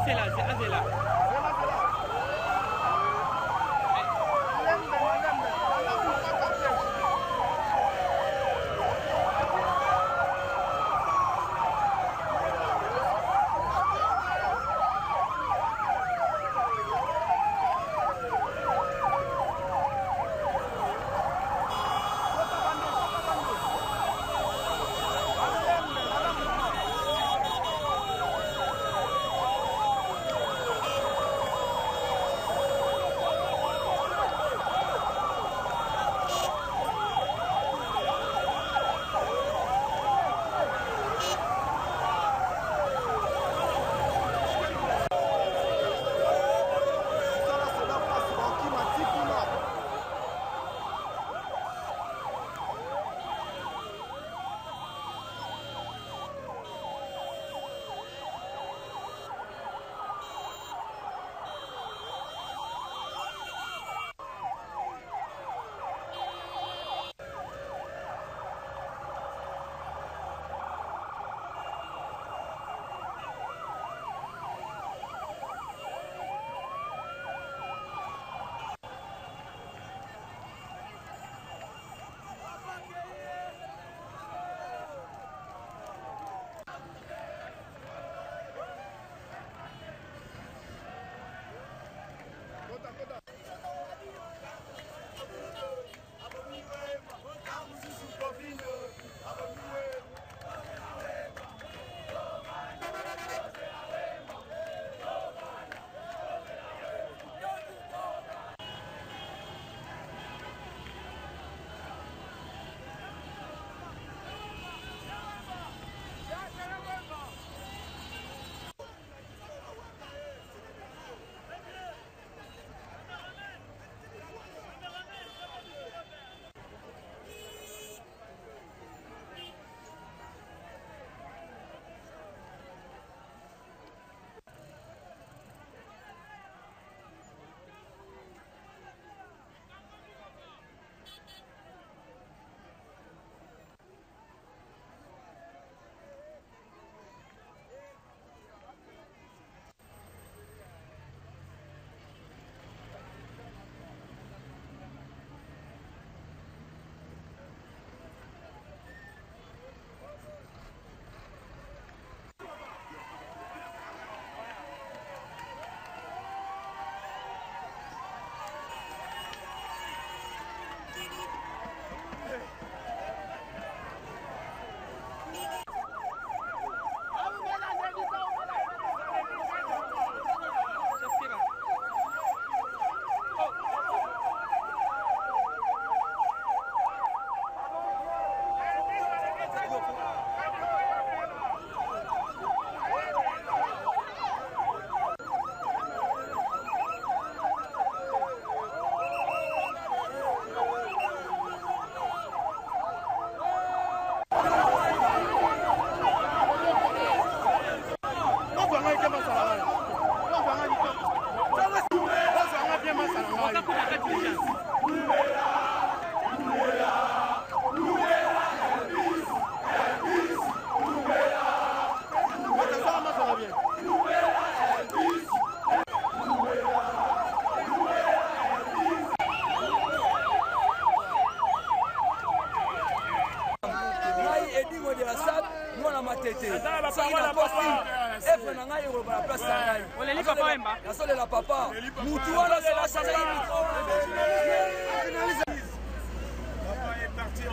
Azela, Azela.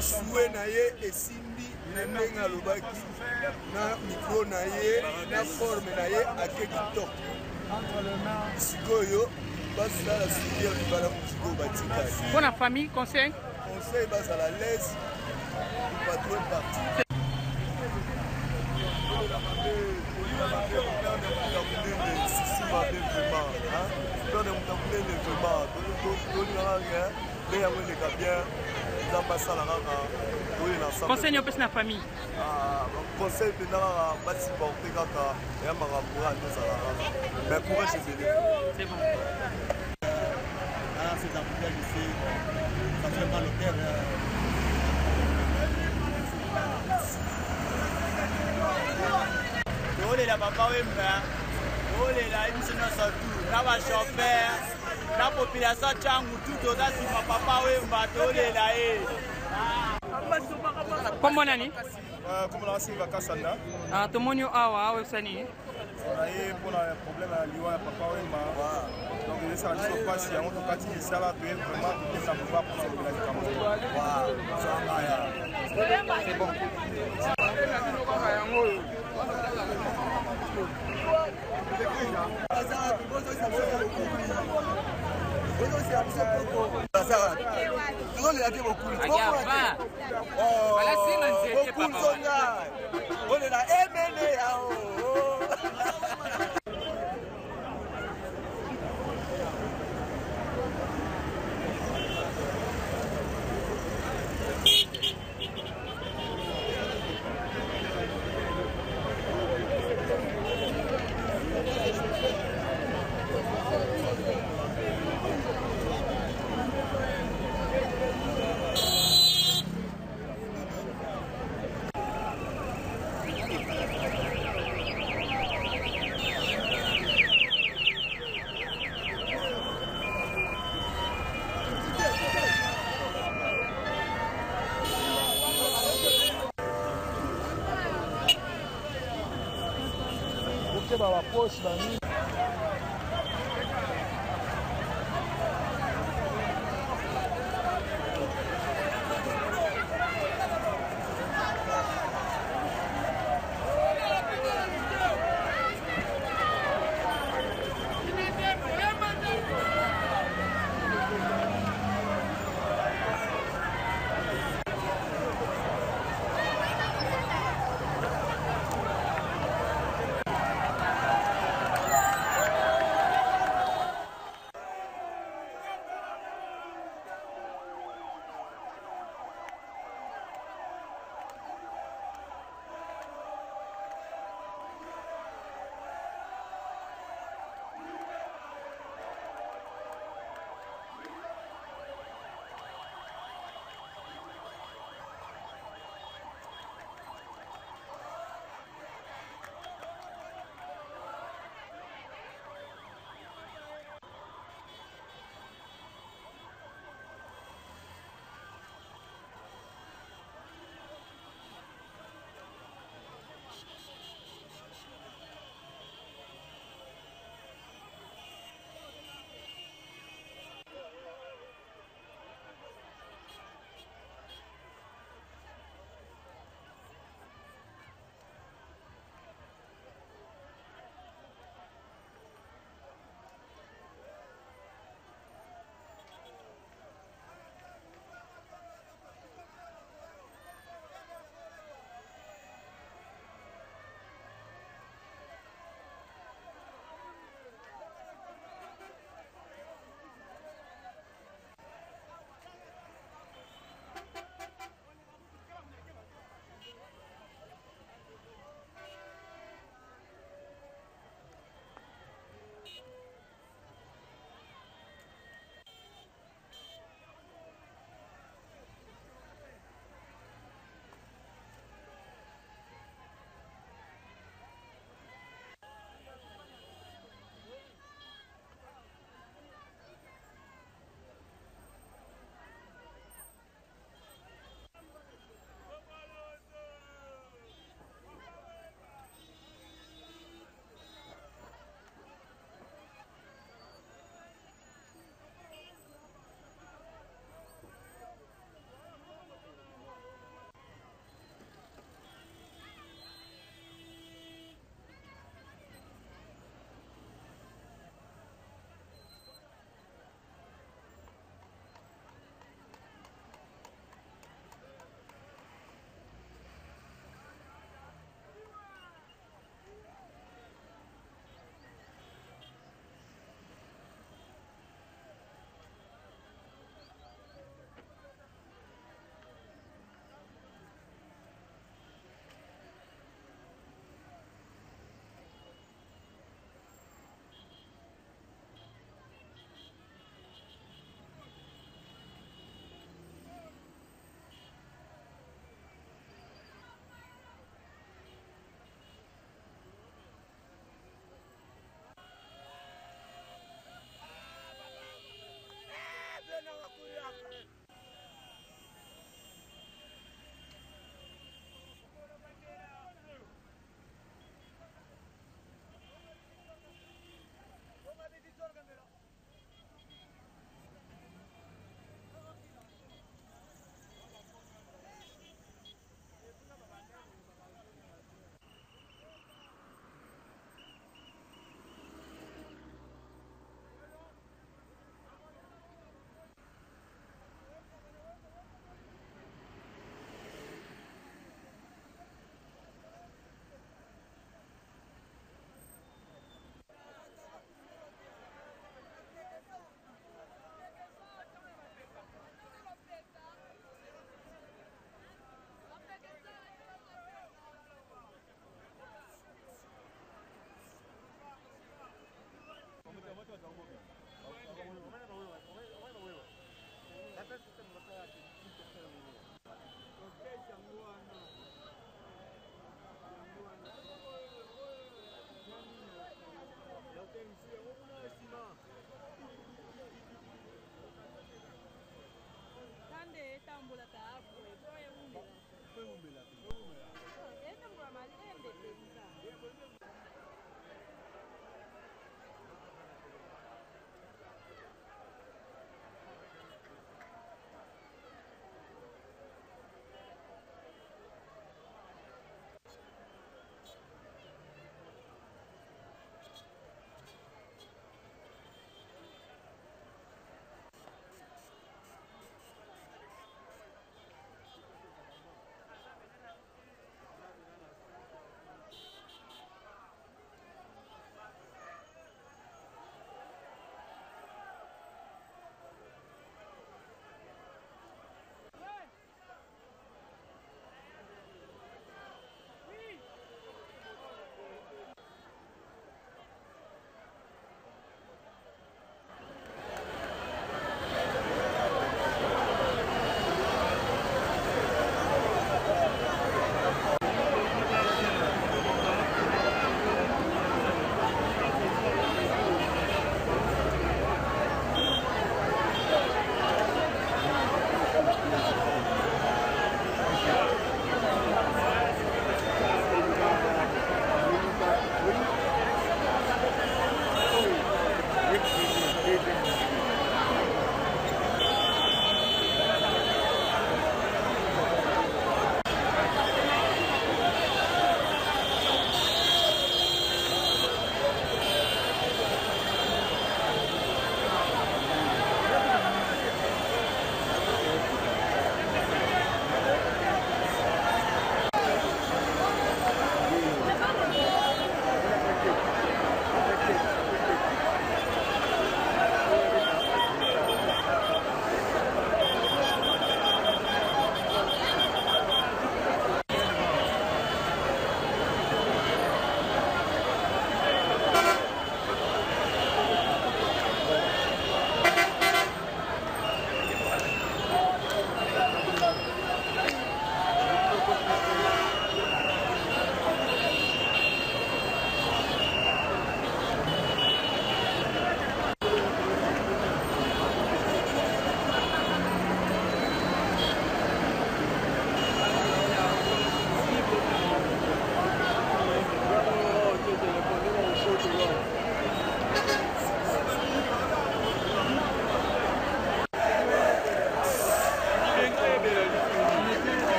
Soué naye esimbi nenenga lobaki na micro naye na forme naye ake kitoko sikoyo basala suivi libala musiko batikali pour la famille conseil basala l'aise patron parti conseil au na famille conseil de la bâti porté kaka ya marabura mais pour c'est bon alors ces embouteillages ici ça fait mal au cœur la papa wemba tolela biso nyonso tu na bachauffeur na population changu tu toza nsima papa Wemba tolela ye. Kombo nani? Kombo na Silva Kasanda. Tomoni awa wesani. Aye pour le problème à liwa papa Wemba. Donc il ça se passe en tout cas il ça va vraiment pour ça pouvoir pour le village Cameroun. C'est bon. Poxa, da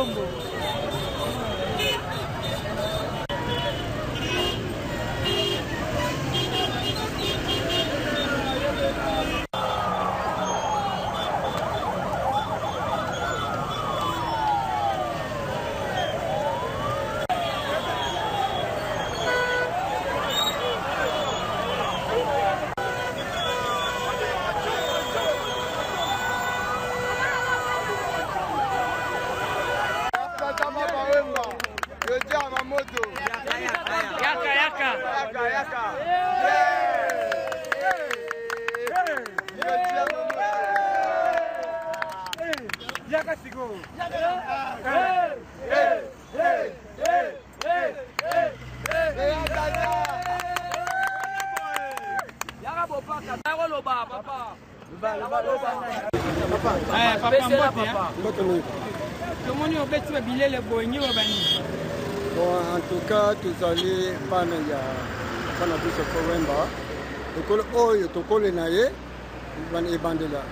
Colombo. En tout cas, tous allés pas na biso Wemba. Tokolo oyo tokolo naye ban ebandela.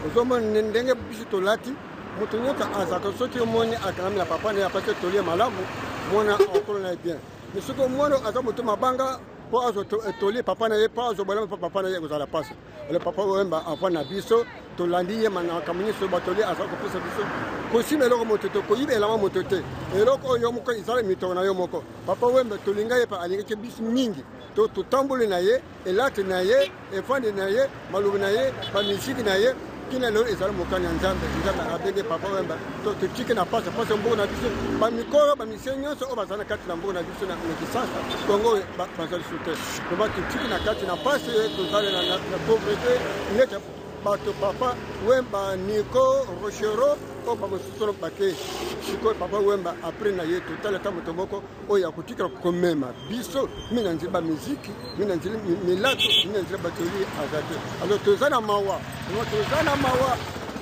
Ozomona ndenge biso tolati mutu nyota azaka soki omoni akamela papa na apate tolie malamu mona okolo na bien. Mais ce que moi azamoto mabanga po azo tolie papa na ye pa azo bola papa na ye kozala passe. Le papa Wemba avant na biso tolandi ye mana kamuni so batoli azako pesa biso. Kosi meloko mototo koyibela ma motote. Eloko oyo moko izala mitona yo moko. Papa Wemba tolinga ye pa alinga biso mingi. To tambole na ye, elate na ye, efande na ye, malubu na ye, ba misiki na ye. Kina lelo ezala mokani nzambe abenge papa Wemba to tiki na pasa mboka na biso ba mikoro ba misenyo so bazana kati na mboka na biso na kisasa Kongo bazali sute to ba tiki na kati na pasa to zale na pauvreté neta bato papa Wemba Nico Rochero o ba mosutolo bake siko papa Wemba après na ye to tala tamoto moko oya kutika komema biso mina nziba muziki mina nzili milato mina nzila batoli azate alors tozana mawa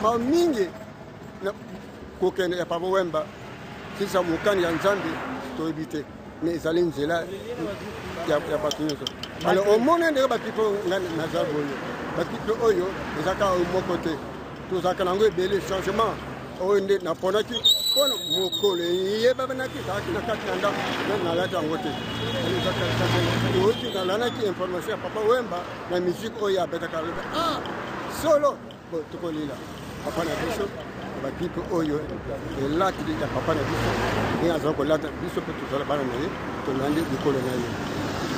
ma mingi na kokene ya papa Wemba kisa mukani ya nzambe to ebite mais ezali nzela ya bato nyonso alors omone ndenge bapipo na zaboyo bapipo oyo ezaka moko te tozaka nango ebele changement oyo nde naponaki mpona mokolo yebabanaki ezalaki na kati na ndako nalati yango te oti nalanaki information ya papa Wemba na musique oyo abetaka aloba solo tokolila papa na biso bapipe oyo elati ya papa na biso ndenge azala kolata biso mpe tozala bana na ye tolandi likolo na ye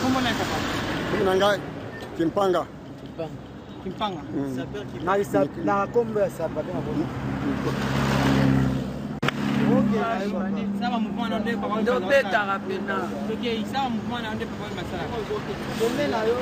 kombo na ngai Kimpanga na kombo ya sapa Sawa mouvement na nde papa ndio betaka pena okay sawa mouvement na nde papa masala kombe na yo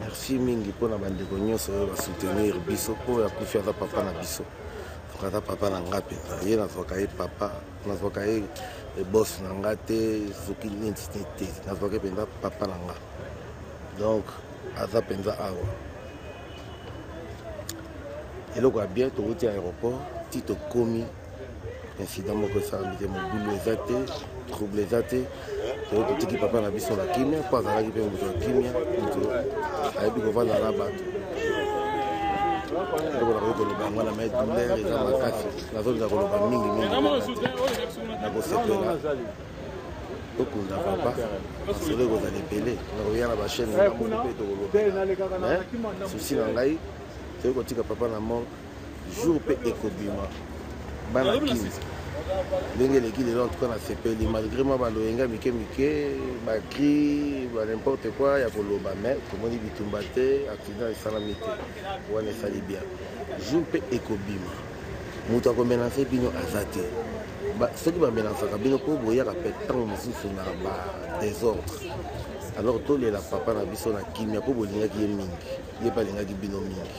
Merci mingi pour na bandeko nyonso oyo basoutenir biso oyo akufi aza papa na biso aza papa na nga mpenza ye nazwaka ye papa nazwaka ye boss na nga te soki neti te nazwaka ye mpenza papa na nga donc aza mpenza awa eloko ya bien tokoti aéroport ti tokomi incident moko esalami te mobulu eza te trouble eza te toyo totiki papa na biso na kimia mpo azalaki mpe moto ya kimia moto ayebi kovanda na bato eloko nakoki koloba yango na mai douleur eza makasi nazolinga koloba mingi nakosepela okunda papa asolo ekozala epele nakoya na bachaine mpe tokoloba susi na ngai toyei kotika papa na mort jour mpe ekobima bana kimi ndenge eleki lelo en tout cas nasepeli malgré mwa baloyenga mike bakri n'importe quoi ya koloba mais tomoni bitumba te accident esalami te wana esali bien jour mpe ekobima moto akomenanse bino aza te soki bamenansaka bino mpo boyaka mpe ntango mosusu na badésordre alors tolela papa na biso na kimia mpo bolingaki ye mingi ye mpe alingaki bino mingi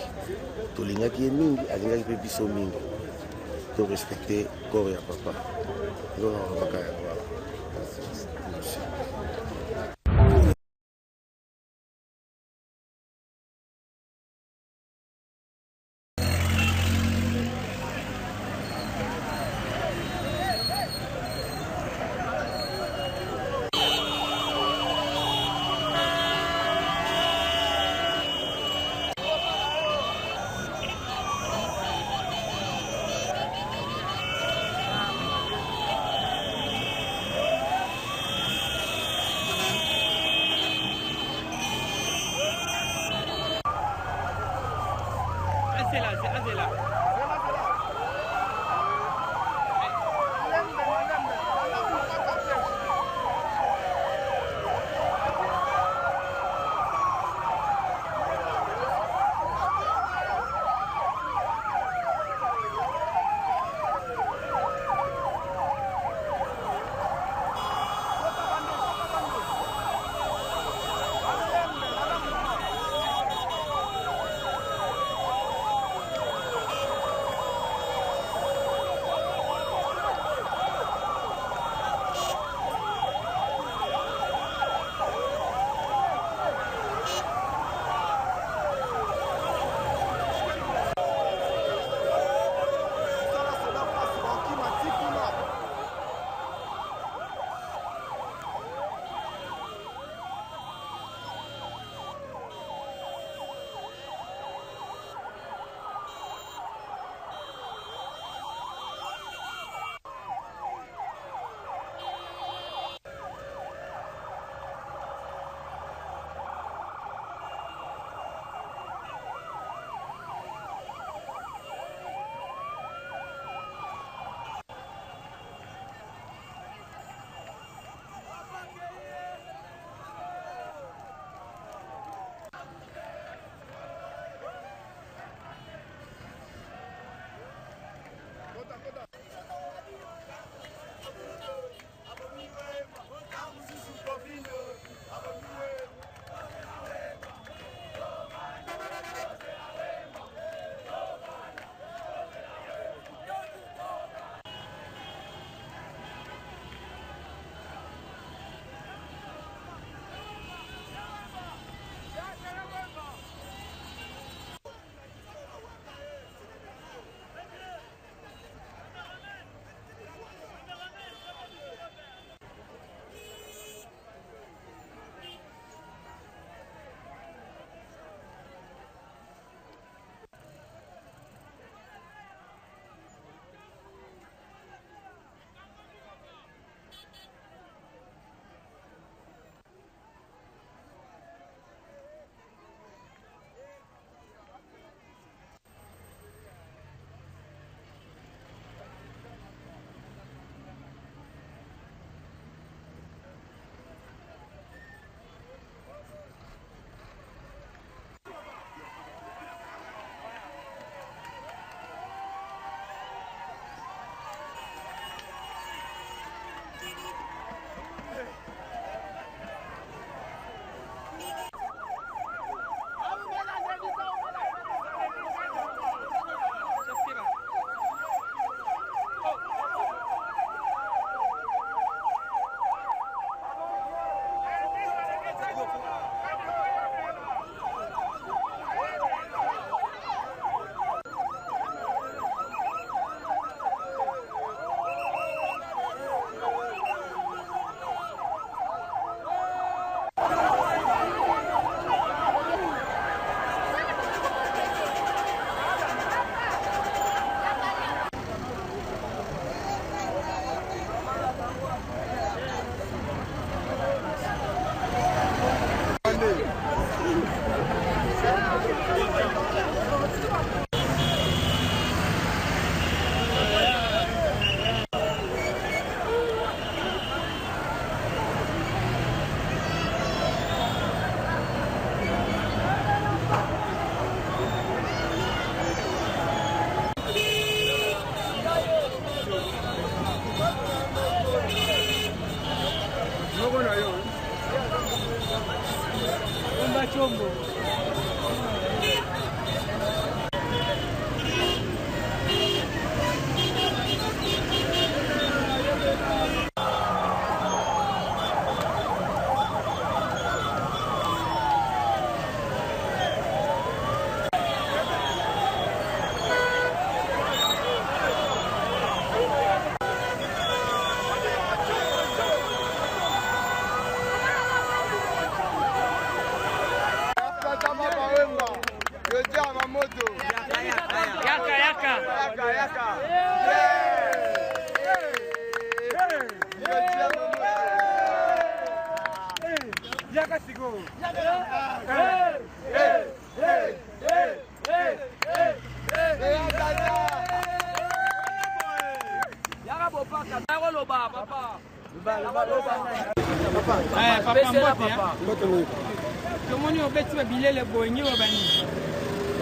tolingaki ye mingi alingaki mpe biso mingi torespecte corps ya papa ezona babaka yango wana.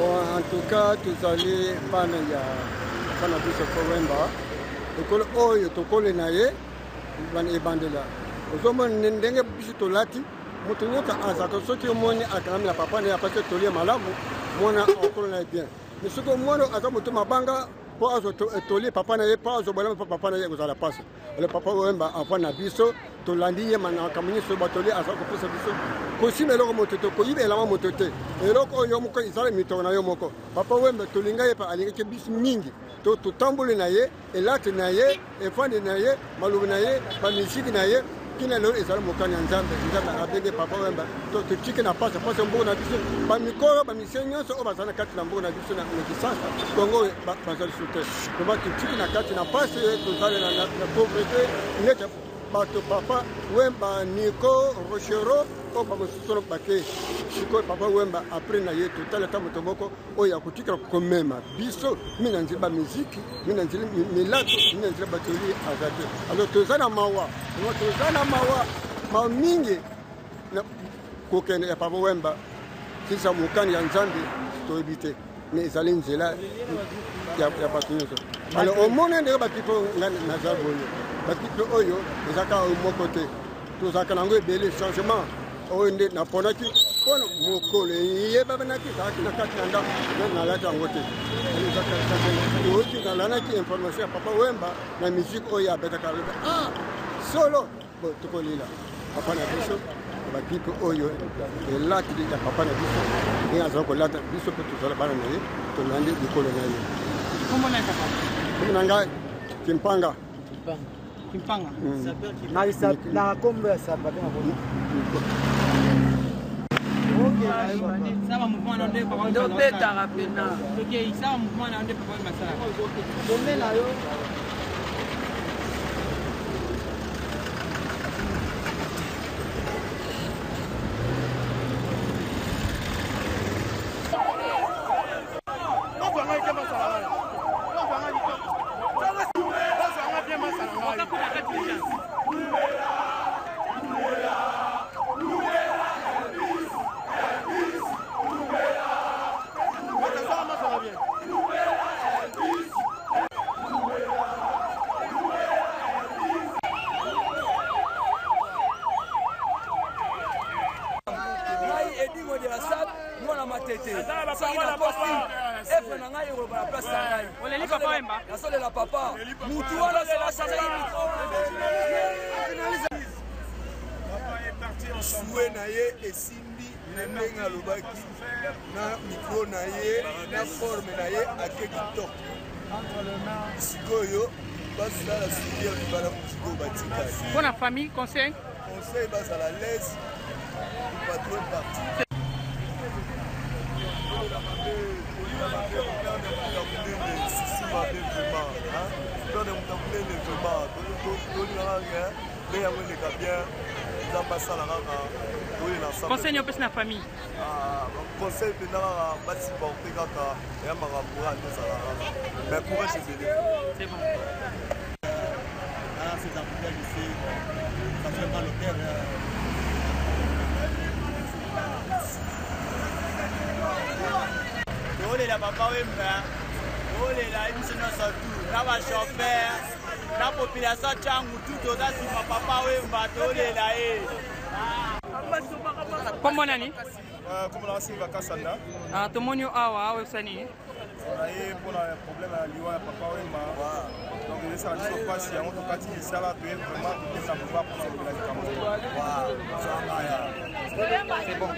En tout cas, tozali bana ya bana biso Wemba ekolo oyo tokole na ye bana ebandela ozomona ndenge biso tolati moto nyonso azaka soki omoni akangamela papa na ye apasi tolie malamu mwana okolo na ye bien mais soki omwana aza moto mabanga mpo azotolie papa na ye mpo azobolama mpo papa na ye kozala pasi ole papa Wemba avoi na biso tolandi ye makambo nyonso batolie aza kopesa biso kosima eloko moto te koyibelama moto te eloko oyo moko ezala mitoko na yo moko papa Wemba tolinga ye pa alingaki biso mingi totamboli na ye elati na ye efandi na ye malobi na ye bamisiki na ye kina lelo ezala mokani ya nzambe abenge papa Wemba totiki na pasi mboka na biso bamikolo bamisie nyonso oyo bazala na kati na mboka na biso na kisasa kongo baza lisu te toba totiki na kati na pasi tozala na pauvreté neti bato papa Wemba Nico Rochero oyo bamosusu bake sikoyo papa Wemba apres na ye totala ta moto moko oyo akotikala komema biso mina nzela bamiziki mina nzela milato mina nzela batoli aza te alors toza na mawa mingi na kokende ya papa Wemba kisa mokani ya nzambe toyebi te mais ezali nzela ya bato nyonso alors omoni ndenge bapipo nga naza boye bapipo oyo ezaka moko te tozalaka nango ebele changement oyo nde naponaki mpona mokolo eyebabanaki ezalaki na kati na ndako nalati yango te oyoki nalanaki information ya papa Wemba na musique oyo abetaka lobe solo tokolila papa na biso bapipe oyo elati ya papa na biso ndenge azala kolata biso mpe tozala bana na ye tolandi likolo na ye kombo na ngai Kimpanga na kombo ya samba Ça va mouvement dans deux paroles. Donc betara pena. OK, ça va mouvement dans deux paroles masala. Donne na yo. Souhait na ye esimbi na ndenge alobaki na micro na ye na forme na ye ake kitoko sikoyo basala suivi libala mosiko batikali Pour la famille, conseil basala l'aise patron parti conseil n'y a pas de famille. Conseil de la supporter kaka ya makambo mais courage c'est bon. Ah, ces embouteillages ici, ça fait mal au cœur. Olela papa Wemba, olela biso nyonso tu na bachauffeur na population changu tu toza nsima papa Wemba tolela ye. Kombo nani? Comme la Silva Kassanda. Tomoni awa osani. Aye pour le problème à liwa ya papa Wemba. Donc il ça se passe ya moto kati ni sala pe vraiment pour ça pouvoir pour le village Cameroun. C'est bon.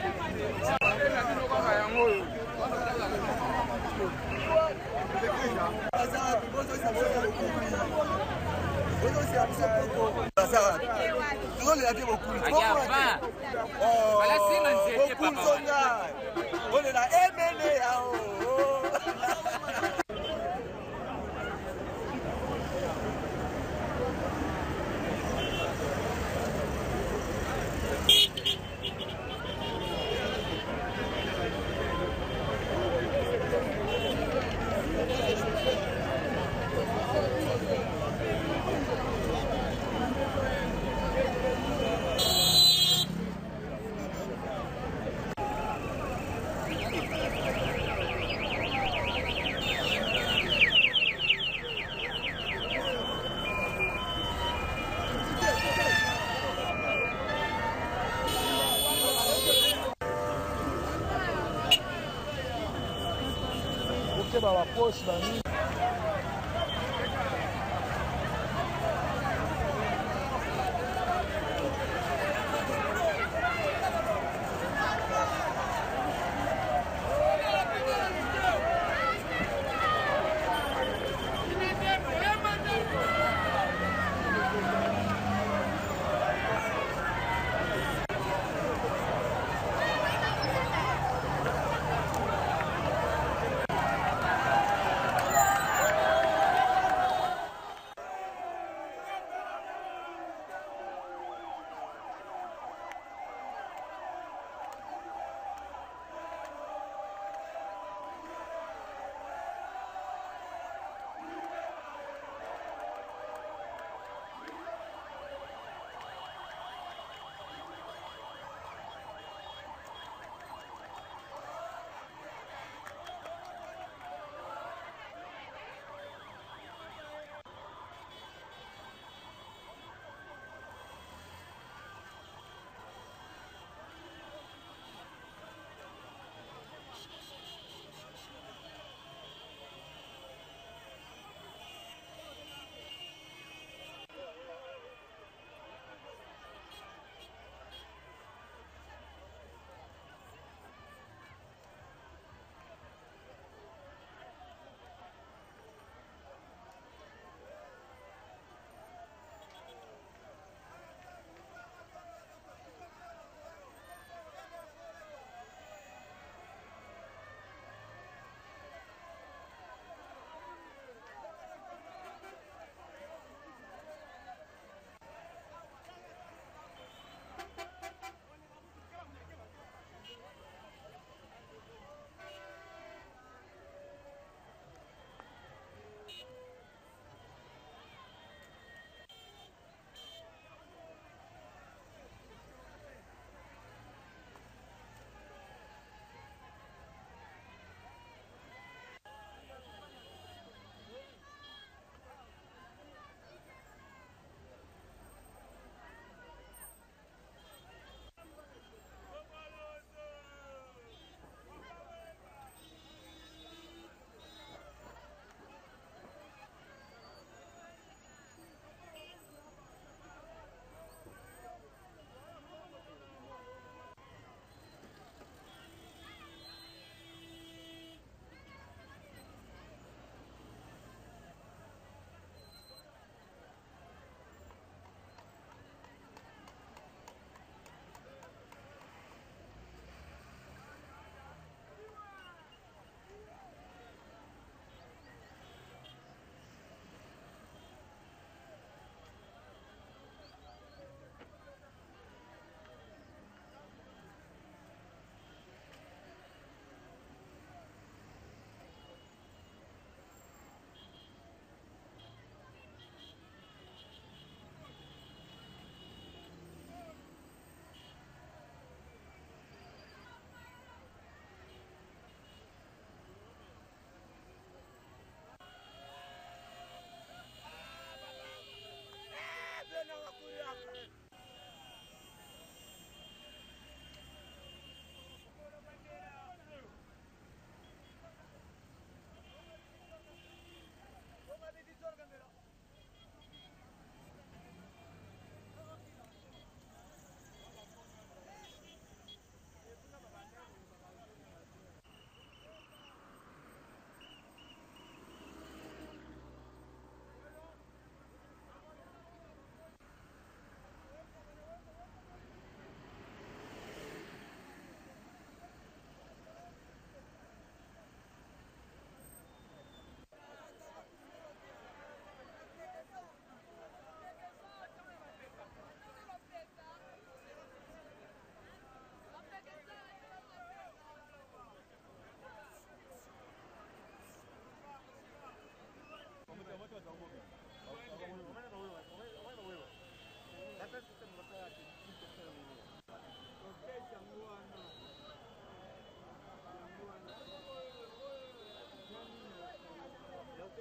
ba poche ba nini.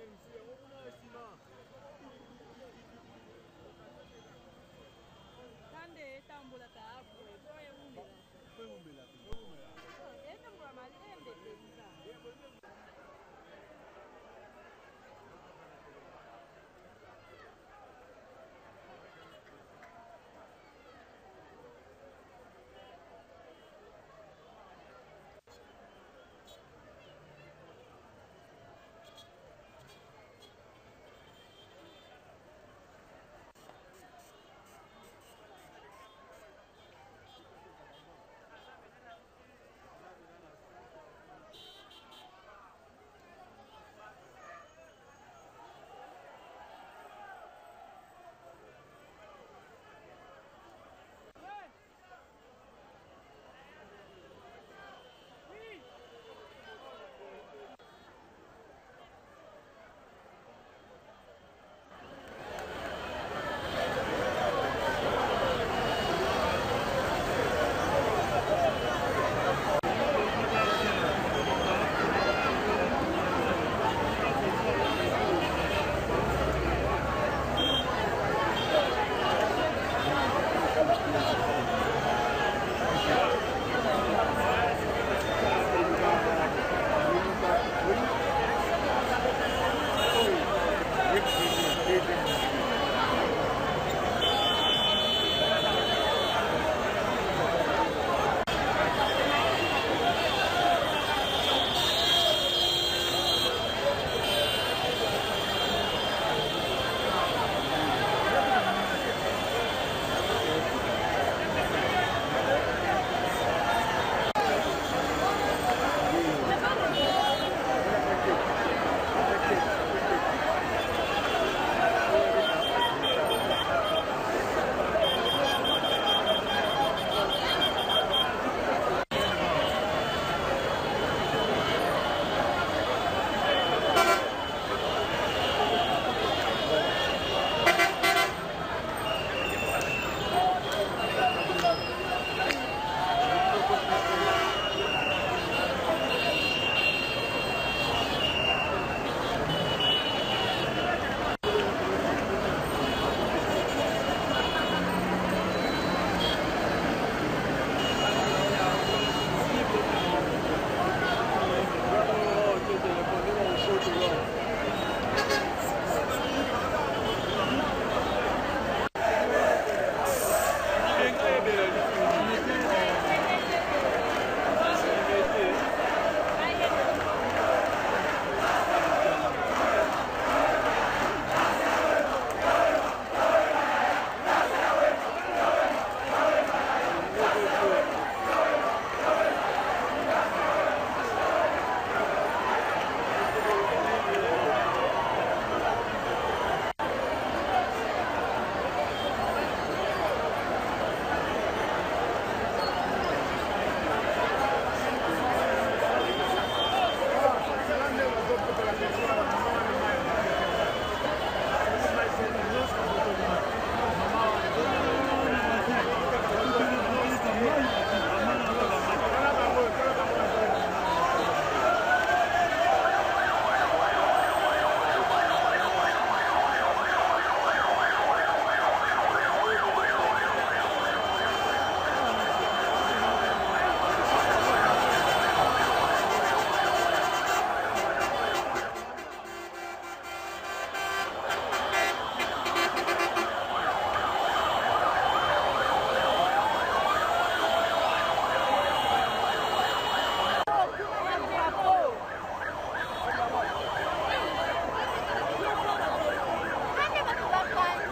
Thank you.